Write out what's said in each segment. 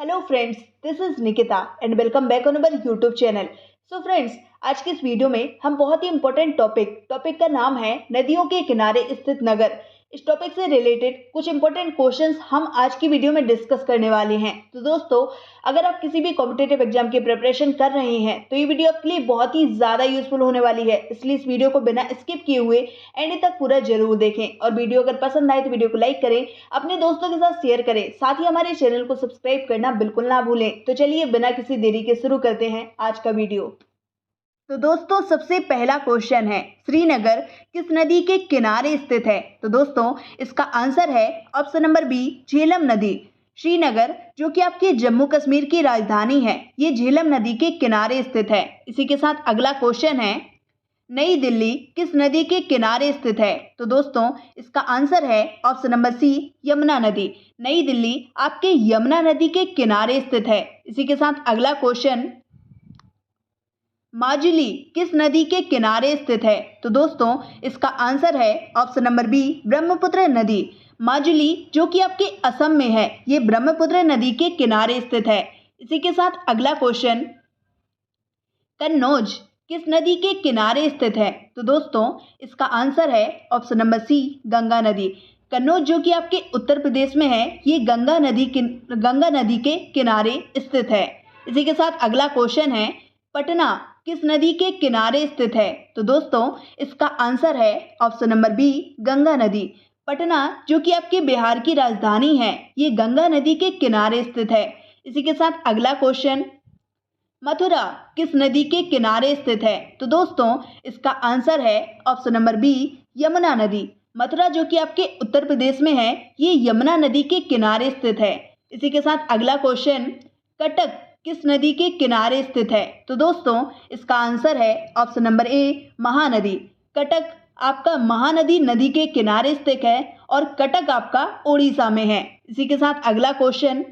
Hello friends, this is Nikita and welcome back on our YouTube channel. So friends, आज की इस video में हम बहुत ही इंपॉर्टेंट टॉपिक का नाम है नदियों के किनारे स्थित नगर। इस टॉपिक से रिलेटेड कुछ इंपॉर्टेंट क्वेश्चंस हम आज की वीडियो में डिस्कस करने वाले हैं। तो दोस्तों, अगर आप किसी भी कॉम्पिटिटिव एग्जाम की प्रिपरेशन कर रहे हैं तो ये वीडियो आपके लिए बहुत ही ज़्यादा यूजफुल होने वाली है, इसलिए इस वीडियो को बिना स्किप किए हुए एंड तक पूरा जरूर देखें। और वीडियो अगर पसंद आए तो वीडियो को लाइक करें, अपने दोस्तों के साथ शेयर करें, साथ ही हमारे चैनल को सब्सक्राइब करना बिल्कुल ना भूलें। तो चलिए बिना किसी देरी के शुरू करते हैं आज का वीडियो। तो दोस्तों, सबसे पहला क्वेश्चन है, श्रीनगर किस नदी के किनारे स्थित है? तो दोस्तों, इसका आंसर है ऑप्शन नंबर बी, झेलम नदी। श्रीनगर जो कि आपके जम्मू कश्मीर की राजधानी है, ये झेलम नदी के किनारे स्थित है। इसी के साथ अगला क्वेश्चन है, नई दिल्ली किस नदी के किनारे स्थित है? तो दोस्तों, इसका आंसर है ऑप्शन नंबर सी, यमुना नदी। नई दिल्ली आपके यमुना नदी के किनारे स्थित है। इसी के साथ अगला क्वेश्चन, माजुली किस नदी के किनारे स्थित है? तो दोस्तों, इसका आंसर है ऑप्शन नंबर बी, ब्रह्मपुत्र नदी। माजुली जो कि आपके असम में है, ये ब्रह्मपुत्र नदी के किनारे स्थित है। इसी के साथ अगला क्वेश्चन, कन्नौज किस नदी के किनारे स्थित है? तो दोस्तों, इसका आंसर है ऑप्शन नंबर सी, गंगा नदी। कन्नौज जो कि आपके उत्तर प्रदेश में है, ये गंगा नदी के किनारे स्थित है। इसी के साथ अगला क्वेश्चन है, पटना किस नदी के किनारे स्थित है? तो दोस्तों, इसका आंसर है ऑप्शन नंबर बी, गंगा नदी। पटना जो कि आपके बिहार की राजधानी है, ये गंगा नदी के किनारे स्थित है। इसी के साथ अगला क्वेश्चन, मथुरा किस नदी के किनारे स्थित है? तो दोस्तों, इसका आंसर है ऑप्शन नंबर बी, यमुना नदी। मथुरा जो कि आपके उत्तर प्रदेश में है, ये यमुना नदी के किनारे स्थित है। इसी के साथ अगला क्वेश्चन, कटक किस नदी के किनारे स्थित है? तो दोस्तों, इसका आंसर है option number A, Mahanadi. Cuttack आपका महानदी नदी के किनारे स्थित है और कटक आपका ओडिशा में है। इसी के साथ अगला क्वेश्चन,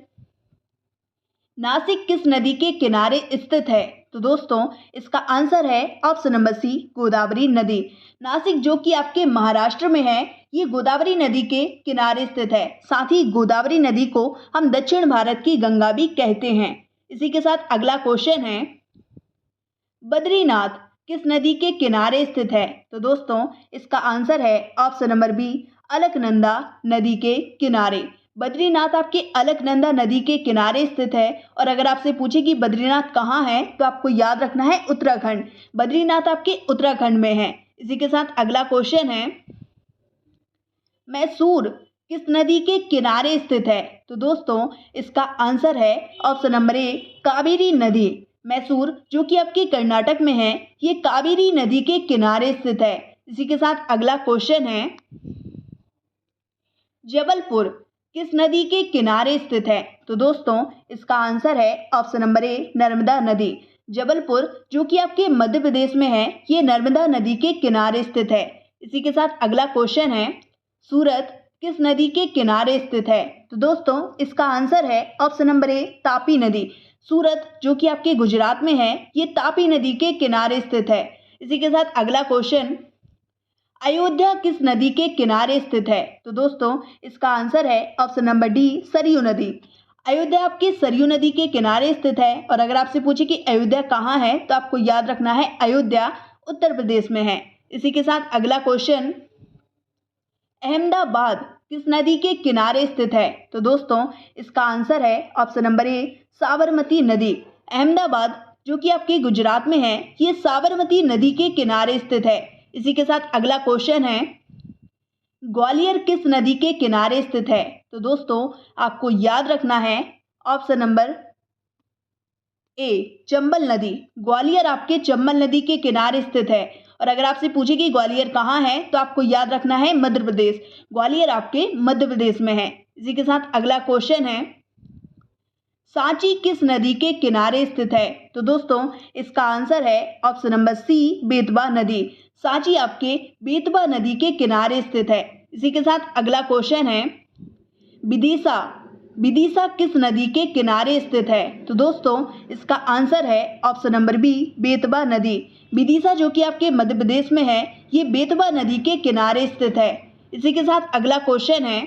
नासिक किस नदी के किनारे स्थित है? तो दोस्तों, इसका आंसर है ऑप्शन नंबर सी, गोदावरी नदी। नासिक जो कि आपके महाराष्ट्र में है, ये गोदावरी नदी के किनारे स्थित है। साथ ही गोदावरी नदी को हम दक्षिण भारत की गंगा भी कहते हैं। इसी के साथ अगला क्वेश्चन है, बद्रीनाथ किस नदी के किनारे स्थित है? तो दोस्तों, इसका आंसर है ऑप्शन नंबर बी, अलकनंदा नदी के किनारे। बद्रीनाथ आपके अलकनंदा नदी के किनारे स्थित है। और अगर आपसे पूछे कि बद्रीनाथ कहाँ है, तो आपको याद रखना है उत्तराखंड। बद्रीनाथ आपके उत्तराखंड में है। इसी के साथ अगला क्वेश्चन है, मैसूर किस नदी के किनारे स्थित है? तो दोस्तों, इसका आंसर है ऑप्शन नंबर ए, कावेरी नदी। मैसूर जो कि आपके कर्नाटक में है, ये कावेरी नदी के किनारे स्थित है। इसी के साथ अगला क्वेश्चन है, जबलपुर किस नदी के किनारे स्थित है? तो दोस्तों, इसका आंसर है ऑप्शन नंबर ए, नर्मदा नदी। जबलपुर जो कि आपके मध्य प्रदेश में है, ये नर्मदा नदी के किनारे स्थित है। इसी के साथ अगला क्वेश्चन है, सूरत किस नदी के किनारे स्थित है? तो दोस्तों, इसका आंसर है ऑप्शन नंबर ए, तापी नदी। सूरत जो कि आपके गुजरात में है, ये तापी नदी के किनारे स्थित है। इसी के साथ अगला क्वेश्चन, अयोध्या किस नदी के किनारे स्थित है? तो दोस्तों, इसका आंसर है ऑप्शन नंबर डी, सरयू नदी। अयोध्या आपकी सरयू नदी के किनारे स्थित है। और अगर आपसे पूछे कि अयोध्या कहाँ है, तो आपको याद रखना है अयोध्या उत्तर प्रदेश में है। इसी के साथ अगला क्वेश्चन, अहमदाबाद किस नदी के किनारे स्थित है? तो दोस्तों, इसका आंसर है ऑप्शन नंबर ए, साबरमती नदी। अहमदाबाद जो कि आपके गुजरात में है, ये साबरमती नदी के किनारे स्थित है। इसी के साथ अगला क्वेश्चन है, ग्वालियर किस नदी के किनारे स्थित है? तो दोस्तों, आपको याद रखना है ऑप्शन नंबर ए, चंबल नदी। ग्वालियर आपके चंबल नदी के किनारे स्थित है। और अगर आपसे पूछे कि ग्वालियर कहाँ है, तो आपको याद रखना है मध्य प्रदेश। ग्वालियर आपके मध्य प्रदेश में है। इसी के साथ अगला क्वेश्चन है, सांची किस नदी के किनारे स्थित है? तो दोस्तों, इसका आंसर है ऑप्शन नंबर सी, बेतवा नदी। सांची आपके बेतवा नदी के किनारे स्थित है। इसी के साथ अगला क्वेश्चन है, विदिशा विदिशा किस नदी के किनारे स्थित है? तो दोस्तों, इसका आंसर है ऑप्शन नंबर बी, बेतवा नदी। विदिशा जो कि आपके मध्य प्रदेश में है, ये बेतवा नदी के किनारे स्थित है। इसी के साथ अगला क्वेश्चन है,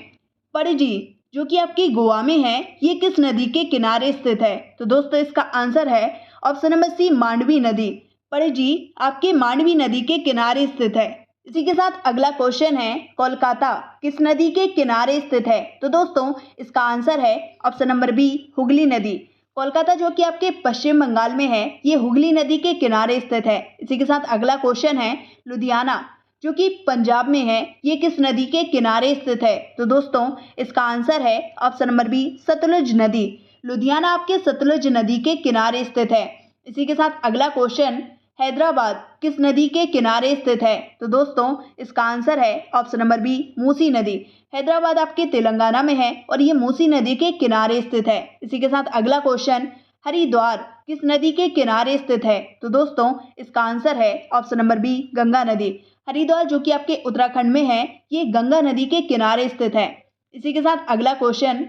पणजी जो कि आपकी गोवा में है, ये किस नदी के किनारे स्थित है? तो दोस्तों इसका आंसर है ऑप्शन नंबर सी, मांडवी नदी। पणजी आपके मांडवी नदी के किनारे स्थित है। इसी के साथ अगला क्वेश्चन है, कोलकाता किस नदी के किनारे स्थित है? तो दोस्तों इसका आंसर है ऑप्शन नंबर बी, हुगली नदी। कोलकाता जो कि आपके पश्चिम बंगाल में है, ये हुगली नदी के किनारे स्थित है। इसी के साथ अगला क्वेश्चन है, लुधियाना जो कि पंजाब में है, ये किस नदी के किनारे स्थित है? तो दोस्तों इसका आंसर है ऑप्शन नंबर बी, सतलुज नदी। लुधियाना आपके सतलुज नदी के किनारे स्थित है। इसी के साथ अगला क्वेश्चन, हैदराबाद किस नदी के किनारे स्थित है? तो दोस्तों इसका आंसर है ऑप्शन नंबर बी, मूसी नदी। हैदराबाद आपके तेलंगाना में है और ये मूसी नदी के किनारे स्थित है। इसी के साथ अगला क्वेश्चन, हरिद्वार किस नदी के किनारे स्थित है? तो दोस्तों इसका आंसर है ऑप्शन नंबर बी, गंगा नदी। हरिद्वार जो कि आपके उत्तराखंड में है, ये गंगा नदी के किनारे स्थित है। इसी के साथ अगला क्वेश्चन,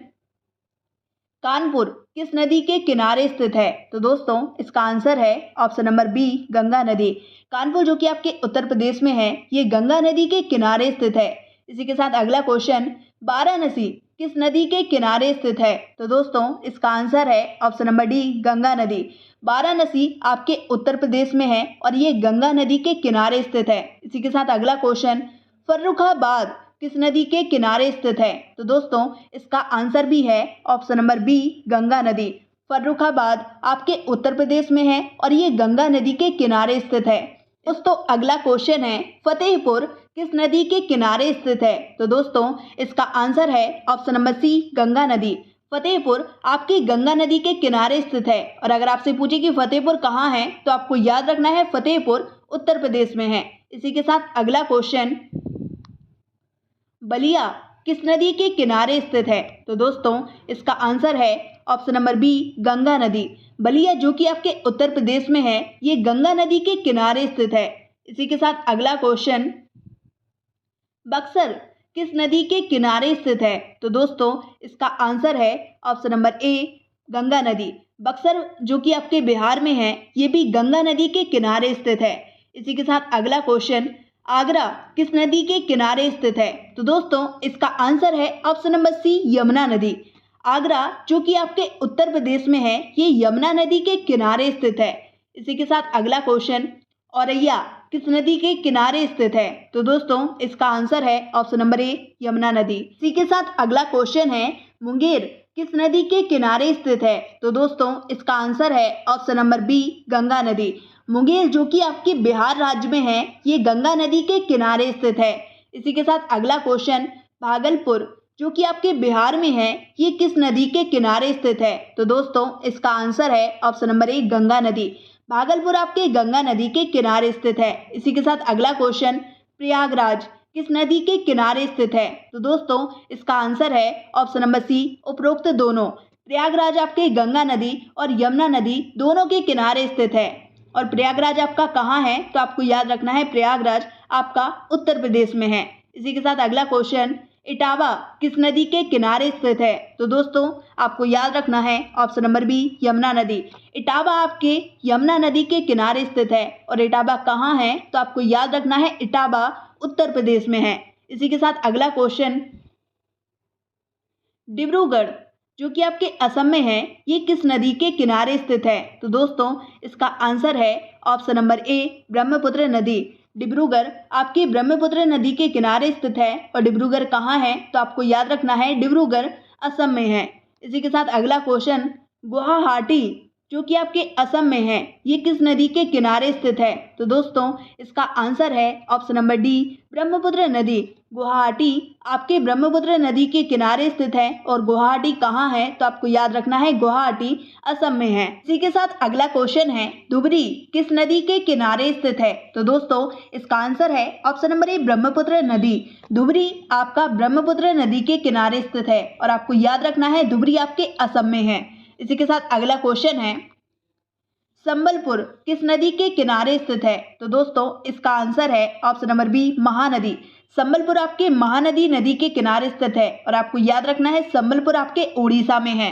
कानपुर किस नदी के किनारे स्थित है? तो दोस्तों इसका आंसर है ऑप्शन नंबर बी, गंगा नदी। कानपुर जो कि आपके उत्तर प्रदेश में है, ये गंगा नदी के किनारे स्थित है। इसी के साथ अगला क्वेश्चन, वाराणसी किस नदी के किनारे स्थित है? तो दोस्तों इसका आंसर है ऑप्शन नंबर डी, गंगा नदी। वाराणसी आपके उत्तर प्रदेश में है और ये गंगा नदी के किनारे स्थित है। इसी के साथ अगला क्वेश्चन, फर्रुखाबाद किस नदी के किनारे स्थित है? तो दोस्तों इसका आंसर भी है ऑप्शन नंबर बी, गंगा नदी। फर्रुखाबाद आपके उत्तर प्रदेश में है और ये गंगा नदी के किनारे स्थित है। दोस्तों अगला क्वेश्चन है, फतेहपुर किस नदी के किनारे स्थित है? तो दोस्तों इसका आंसर है ऑप्शन नंबर सी, गंगा नदी। फतेहपुर आपकी गंगा नदी के किनारे स्थित है। और अगर आपसे पूछे कि फतेहपुर कहाँ है, तो आपको याद रखना है फतेहपुर उत्तर प्रदेश में है। इसी के साथ अगला क्वेश्चन, बलिया किस नदी के किनारे स्थित है? तो दोस्तों इसका आंसर है ऑप्शन नंबर बी, गंगा नदी। बलिया जो कि आपके उत्तर प्रदेश में है, ये गंगा नदी के किनारे स्थित है। इसी के साथ अगला क्वेश्चन, बक्सर किस नदी के किनारे स्थित है? तो दोस्तों इसका आंसर है ऑप्शन नंबर ए, गंगा नदी। बक्सर जो कि आपके बिहार में है, ये भी गंगा नदी के किनारे स्थित है। इसी के साथ अगला क्वेश्चन, आगरा किस नदी के किनारे स्थित है? तो दोस्तों इसका आंसर है ऑप्शन नंबर सी, यमुना नदी। आगरा जो कि आपके उत्तर प्रदेश में है, ये यमुना नदी के किनारे स्थित है। इसी के साथ अगला क्वेश्चन, औरैया किस नदी के किनारे स्थित है? तो दोस्तों इसका आंसर है ऑप्शन नंबर ए, यमुना नदी। इसी के साथ अगला क्वेश्चन है, मुंगेर किस नदी के किनारे स्थित है? तो दोस्तों इसका आंसर है ऑप्शन नंबर बी, गंगा नदी। मुंगेर जो कि आपके बिहार राज्य में है, ये गंगा नदी के किनारे स्थित है। इसी के साथ अगला क्वेश्चन, भागलपुर जो कि आपके बिहार में है, ये किस नदी के किनारे स्थित है? तो दोस्तों इसका आंसर है ऑप्शन नंबर ए, गंगा नदी। भागलपुर आपके गंगा नदी के किनारे स्थित है। इसी के साथ अगला क्वेश्चन, प्रयागराज किस नदी के किनारे स्थित है? तो दोस्तों इसका आंसर है ऑप्शन नंबर सी, उपरोक्त दोनों। प्रयागराज आपके गंगा नदी और यमुना नदी दोनों के किनारे स्थित है। और प्रयागराज आपका कहाँ है? तो आपको याद रखना है प्रयागराज आपका उत्तर प्रदेश में है। इसी के साथ अगला क्वेश्चन, इटावा किस नदी के किनारे स्थित है? तो दोस्तों आपको याद रखना है ऑप्शन नंबर बी, यमुना नदी। इटावा आपके यमुना नदी के किनारे स्थित है। और इटावा कहाँ है? तो आपको याद रखना है इटावा उत्तर प्रदेश में है। इसी के साथ अगला क्वेश्चन, डिब्रूगढ़ जो कि आपके असम में है, ये किस नदी के किनारे स्थित है? तो दोस्तों इसका आंसर है ऑप्शन नंबर ए, ब्रह्मपुत्र नदी। डिब्रूगढ़ आपकी ब्रह्मपुत्र नदी के किनारे स्थित है। और डिब्रूगढ़ कहाँ है? तो आपको याद रखना है डिब्रूगढ़ असम में है। इसी के साथ अगला क्वेश्चन, गुवाहाटी जो कि आपके असम में है, ये किस नदी के किनारे स्थित है? तो दोस्तों इसका आंसर है ऑप्शन नंबर डी, ब्रह्मपुत्र नदी। गुवाहाटी आपके ब्रह्मपुत्र नदी के किनारे स्थित है। और गुवाहाटी कहाँ है? तो आपको याद रखना है गुवाहाटी असम में है। इसी के साथ अगला क्वेश्चन है, धुबरी किस नदी के किनारे स्थित है? तो दोस्तों इसका आंसर है ऑप्शन नंबर ए, ब्रह्मपुत्र नदी। धुबरी आपका ब्रह्मपुत्र नदी के किनारे स्थित है। और आपको याद रखना है धुबरी आपके असम में है। इसी के साथ अगला क्वेश्चन है, संबलपुर किस नदी के किनारे स्थित है? तो दोस्तों इसका आंसर है option number B, Mahanadi. Sambalpur आपके महानदी नदी के किनारे स्थित है। और आपको याद रखना है संबलपुर आपके उड़ीसा में है।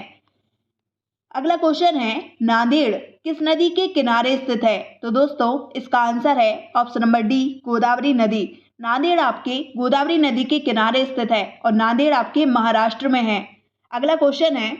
अगला क्वेश्चन है, नांदेड़ किस नदी के किनारे स्थित है? तो दोस्तों इसका आंसर है ऑप्शन नंबर डी, गोदावरी नदी। नांदेड़ आपके गोदावरी नदी के किनारे स्थित है। और नांदेड़ आपके महाराष्ट्र में है। अगला क्वेश्चन है,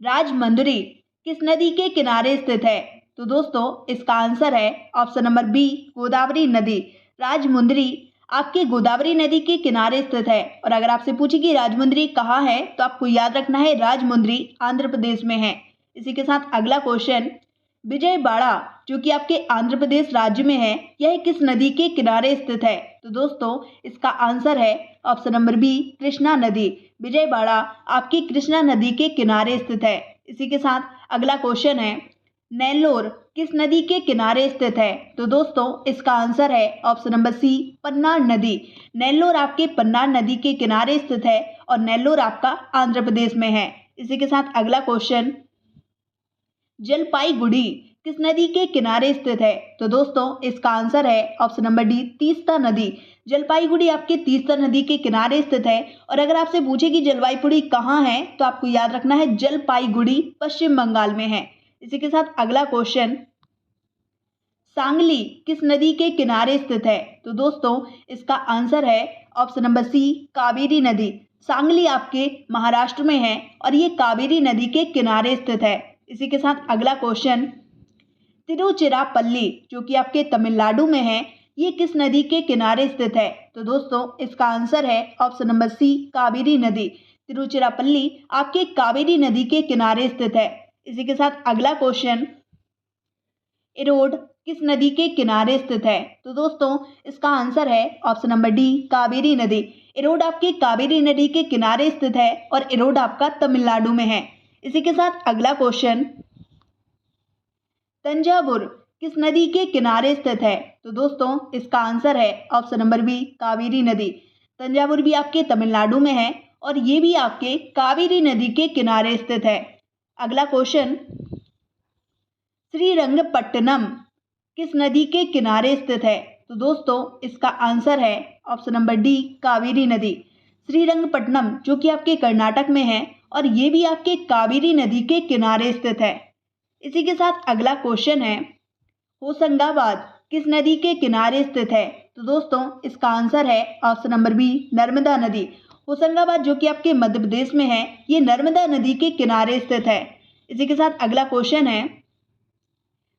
राजमंदरी किस नदी के किनारे स्थित है? तो दोस्तों इसका आंसर है ऑप्शन नंबर बी, गोदावरी नदी। राजमुंदरी आपके गोदावरी नदी के किनारे स्थित है। और अगर आपसे पूछे कि राजमुंदरी कहाँ है, तो आपको याद रखना है राजमुंदरी आंध्र प्रदेश में है। इसी के साथ अगला क्वेश्चन, विजयवाड़ा जो कि आपके आंध्र प्रदेश राज्य में है, यह किस नदी के किनारे स्थित है? तो दोस्तों इसका आंसर है ऑप्शन नंबर बी, कृष्णा नदी। विजयवाड़ा आपकी कृष्णा नदी के किनारे स्थित है। इसी के साथ अगला क्वेश्चन है, नेल्लोर किस नदी के किनारे स्थित है? तो दोस्तों इसका आंसर है ऑप्शन नंबर सी, पन्नार नदी। नेल्लोर आपके पन्नार नदी के किनारे स्थित है और नेल्लोर आपका आंध्र प्रदेश में है। इसी के साथ अगला क्वेश्चन, जलपाईगुड़ी किस नदी के किनारे स्थित है? तो दोस्तों इसका आंसर है ऑप्शन नंबर डी, तीस्ता नदी। जलपाईगुड़ी आपके तीस्ता नदी के किनारे स्थित है। और अगर आपसे पूछे कि जलपाईगुड़ी कहाँ है, तो आपको याद रखना है जलपाईगुड़ी पश्चिम बंगाल में है। इसी के साथ अगला क्वेश्चन, सांगली किस नदी के किनारे स्थित है? तो दोस्तों इसका आंसर है ऑप्शन नंबर सी, कावेरी नदी। सांगली आपके महाराष्ट्र में है और ये कावेरी नदी के किनारे स्थित है। इसी के साथ अगला क्वेश्चन, तिरुचिरापल्ली जो कि आपके तमिलनाडु में है, ये किस नदी के किनारे स्थित है? तो दोस्तों इसका आंसर है ऑप्शन नंबर सी, कावेरी नदी। तिरुचिरापल्ली आपके कावेरी नदी के किनारे स्थित है। इसी के साथ अगला क्वेश्चन, इरोड किस नदी के किनारे स्थित है? तो दोस्तों इसका आंसर है ऑप्शन नंबर डी, कावेरी नदी। इरोड आपके कावेरी नदी के किनारे स्थित है और इरोड आपका तमिलनाडु में है। इसी के साथ अगला क्वेश्चन, तंजावुर किस नदी के किनारे स्थित है? तो दोस्तों इसका आंसर है ऑप्शन नंबर बी, कावेरी नदी। तंजावुर भी आपके तमिलनाडु में है और ये भी आपके कावेरी नदी के किनारे स्थित है। अगला क्वेश्चन, श्रीरंगपट्टनम किस नदी के किनारे स्थित है? तो दोस्तों इसका आंसर है ऑप्शन नंबर डी, कावेरी नदी। श्रीरंगपट्टनम जो कि आपके कर्नाटक में है और ये भी आपके कावेरी नदी के किनारे स्थित है। इसी के साथ अगला क्वेश्चन है, होशंगाबाद किस नदी के किनारे स्थित है? तो दोस्तों इसका आंसर है ऑप्शन नंबर बी, नर्मदा नदी। होशंगाबाद जो कि आपके मध्य प्रदेश में है, ये नर्मदा नदी के किनारे स्थित है। इसी के साथ अगला क्वेश्चन है,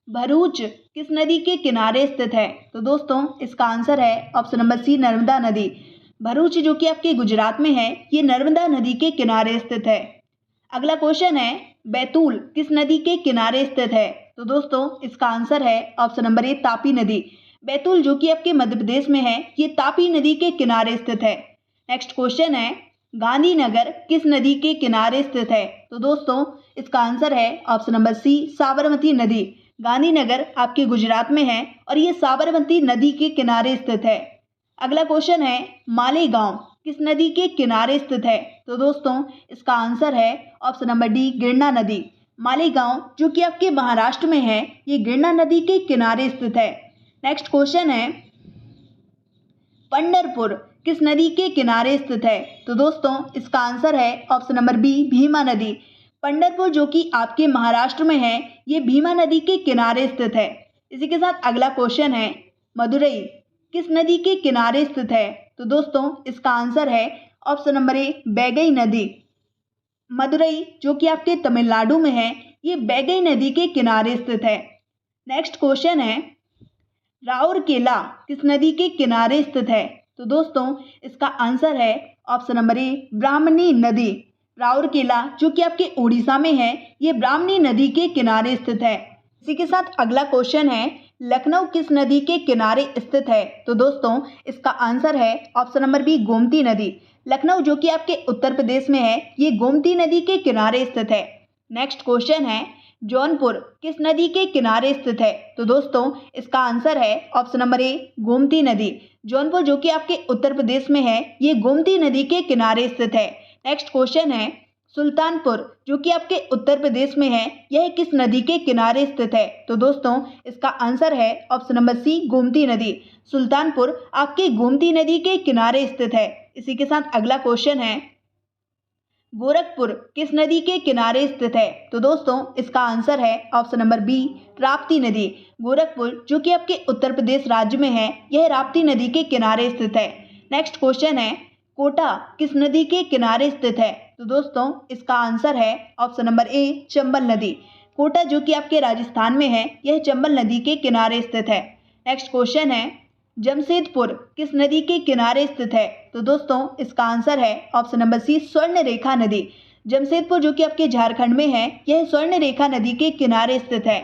भरूच किस नदी के किनारे स्थित है? तो दोस्तों इसका आंसर है ऑप्शन नंबर सी, नर्मदा नदी। भरूच जो कि आपके गुजरात में है, ये नर्मदा नदी के किनारे स्थित है। अगला क्वेश्चन है, बैतूल किस नदी के किनारे स्थित है? तो दोस्तों इसका आंसर है ऑप्शन नंबर ए, तापी नदी। बैतूल जो कि आपके मध्य प्रदेश में है, ये तापी नदी के किनारे स्थित है। नेक्स्ट क्वेश्चन है, गांधीनगर किस नदी के किनारे स्थित है? तो दोस्तों इसका आंसर है ऑप्शन नंबर सी, साबरमती नदी। गांधीनगर आपके गुजरात में है और ये साबरमती नदी के किनारे स्थित है। अगला क्वेश्चन है, मालेगांव किस नदी के किनारे स्थित है? तो दोस्तों इसका आंसर है ऑप्शन नंबर डी, गिरना नदी। मालेगांव जो कि आपके महाराष्ट्र में है, ये गिरना नदी के किनारे स्थित है। नेक्स्ट क्वेश्चन है, पंढरपुर किस नदी के किनारे स्थित है? तो दोस्तों इसका आंसर है ऑप्शन नंबर बी, भीमा नदी। पंढरपुर जो कि आपके महाराष्ट्र में है, ये भीमा नदी के किनारे स्थित है। इसी के साथ अगला क्वेश्चन है, मदुरई किस नदी के किनारे स्थित है? तो दोस्तों इसका आंसर है ऑप्शन नंबर ए, बैगई नदी। मदुरई जो कि आपके तमिलनाडु में है, ये बैगई नदी के किनारे स्थित है। नेक्स्ट क्वेश्चन है, राउरकेला किस नदी के किनारे स्थित है? तो दोस्तों इसका आंसर है ऑप्शन नंबर ए, ब्राह्मणी नदी। राउरकेला जो कि आपके उड़ीसा में है, ये ब्राह्मणी नदी के किनारे स्थित है। इसी के साथ अगला क्वेश्चन है, लखनऊ किस नदी के किनारे स्थित है? तो दोस्तों इसका आंसर है ऑप्शन नंबर बी, गोमती नदी। लखनऊ जो कि आपके उत्तर प्रदेश में है, ये गोमती नदी के किनारे स्थित है। नेक्स्ट क्वेश्चन है, जौनपुर किस नदी के किनारे स्थित है? तो दोस्तों इसका आंसर है ऑप्शन नंबर ए, गोमती नदी। जौनपुर जो कि आपके उत्तर प्रदेश में है, ये गोमती नदी के किनारे स्थित है। नेक्स्ट क्वेश्चन है, सुल्तानपुर जो कि आपके उत्तर प्रदेश में है, यह किस नदी के किनारे स्थित है? तो दोस्तों इसका आंसर है ऑप्शन नंबर सी, गोमती नदी। सुल्तानपुर आपके गोमती नदी के किनारे स्थित है। इसी के साथ अगला क्वेश्चन है, गोरखपुर किस नदी के किनारे स्थित है? तो दोस्तों इसका आंसर है ऑप्शन नंबर बी, राप्ती नदी। गोरखपुर जो कि आपके उत्तर प्रदेश राज्य में है, यह राप्ती नदी के किनारे स्थित है। नेक्स्ट क्वेश्चन है, कोटा किस नदी के किनारे स्थित है? तो दोस्तों इसका आंसर है ऑप्शन नंबर ए चंबल नदी। कोटा जो कि आपके राजस्थान में है, यह चंबल नदी के किनारे स्थित है। नेक्स्ट क्वेश्चन है, जमशेदपुर किस नदी के किनारे स्थित है? तो दोस्तों इसका आंसर है ऑप्शन नंबर सी स्वर्ण रेखा नदी। जमशेदपुर जो कि आपके झारखंड में है, यह स्वर्ण रेखा नदी के किनारे स्थित है।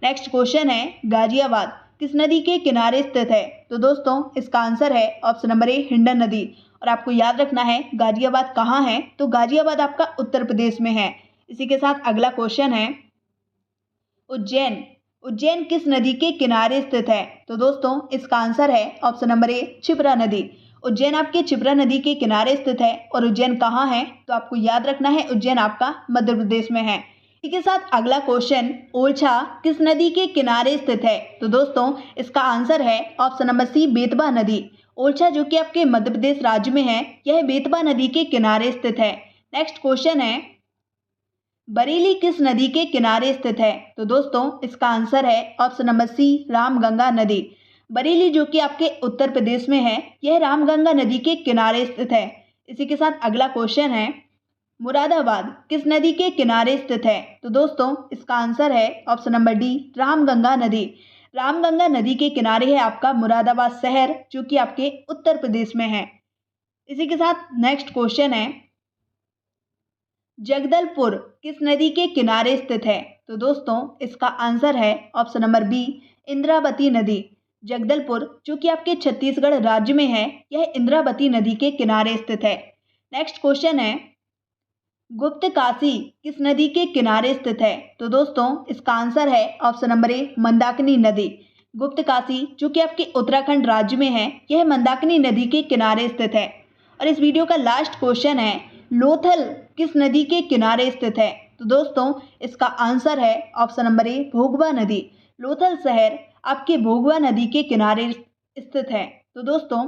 नेक्स्ट क्वेश्चन है, गाजियाबाद किस नदी के किनारे स्थित है? तो दोस्तों इसका आंसर है ऑप्शन नंबर ए हिंडन नदी। और आपको याद रखना है गाजियाबाद कहाँ है, तो गाजियाबाद आपका उत्तर प्रदेश में है। इसी के साथ अगला क्वेश्चन है, उज्जैन किस नदी के किनारे स्थित है? तो दोस्तों इसका आंसर है ऑप्शन नंबर ए क्षिप्रा नदी। उज्जैन आपके क्षिप्रा नदी के किनारे स्थित है। और उज्जैन कहाँ है, तो आपको याद रखना है उज्जैन आपका मध्य प्रदेश में है। इसी के साथ अगला क्वेश्चन, ओरछा किस नदी के किनारे स्थित है? तो दोस्तों इसका आंसर है ऑप्शन नंबर सी बेतवा नदी। ओरछा जो कि आपके मध्य प्रदेश राज्य में है, यह बेतवा नदी के किनारे स्थित है। नेक्स्ट क्वेश्चन है, बरेली किस नदी के किनारे स्थित है? तो दोस्तों इसका आंसर है ऑप्शन नंबर सी रामगंगा नदी। बरेली जो कि आपके उत्तर प्रदेश में है, यह रामगंगा नदी के किनारे स्थित है। इसी के साथ अगला क्वेश्चन है, मुरादाबाद किस नदी के किनारे स्थित है? तो दोस्तों इसका आंसर है ऑप्शन नंबर डी रामगंगा नदी। रामगंगा नदी के किनारे है आपका मुरादाबाद शहर जो कि आपके उत्तर प्रदेश में है। इसी के साथ नेक्स्ट क्वेश्चन है, जगदलपुर किस नदी के किनारे स्थित है? तो दोस्तों इसका आंसर है ऑप्शन नंबर बी इंद्रावती नदी। जगदलपुर जो कि आपके छत्तीसगढ़ राज्य में है, यह इंद्रावती नदी के किनारे स्थित है। नेक्स्ट क्वेश्चन है, गुप्तकाशी किस नदी के किनारे स्थित है? तो दोस्तों इसका आंसर है ऑप्शन नंबर ए मंदाकिनी नदी। गुप्तकाशी जो कि आपके उत्तराखंड राज्य में है, यह मंदाकिनी नदी के किनारे स्थित है। और इस वीडियो का लास्ट क्वेश्चन है, लोथल किस नदी के किनारे स्थित है? तो दोस्तों इसका आंसर है ऑप्शन नंबर ए भोगवा नदी। लोथल शहर आपके भोगवा नदी के किनारे स्थित है। तो दोस्तों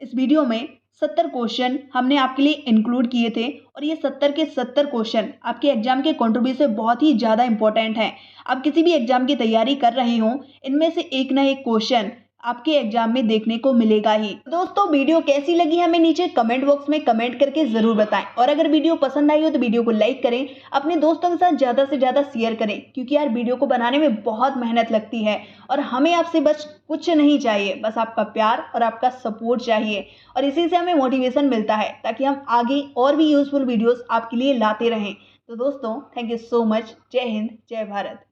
इस वीडियो में 70 क्वेश्चन हमने आपके लिए इंक्लूड किए थे। और ये 70 के 70 क्वेश्चन आपके एग्जाम के कंट्रीब्यूशन से बहुत ही ज़्यादा इंपॉर्टेंट हैं। आप किसी भी एग्जाम की तैयारी कर रहे हो, इनमें से एक ना एक क्वेश्चन आपके एग्जाम में देखने को मिलेगा ही। दोस्तों वीडियो कैसी लगी हमें नीचे कमेंट बॉक्स में कमेंट करके ज़रूर बताएं। और अगर वीडियो पसंद आई हो तो वीडियो को लाइक करें, अपने दोस्तों के साथ ज़्यादा से ज़्यादा शेयर करें, क्योंकि यार वीडियो को बनाने में बहुत मेहनत लगती है। और हमें आपसे बस कुछ नहीं चाहिए, बस आपका प्यार और आपका सपोर्ट चाहिए। और इसी से हमें मोटिवेशन मिलता है ताकि हम आगे और भी यूजफुल वीडियोस आपके लिए लाते रहें। तो दोस्तों थैंक यू सो मच। जय हिंद, जय भारत।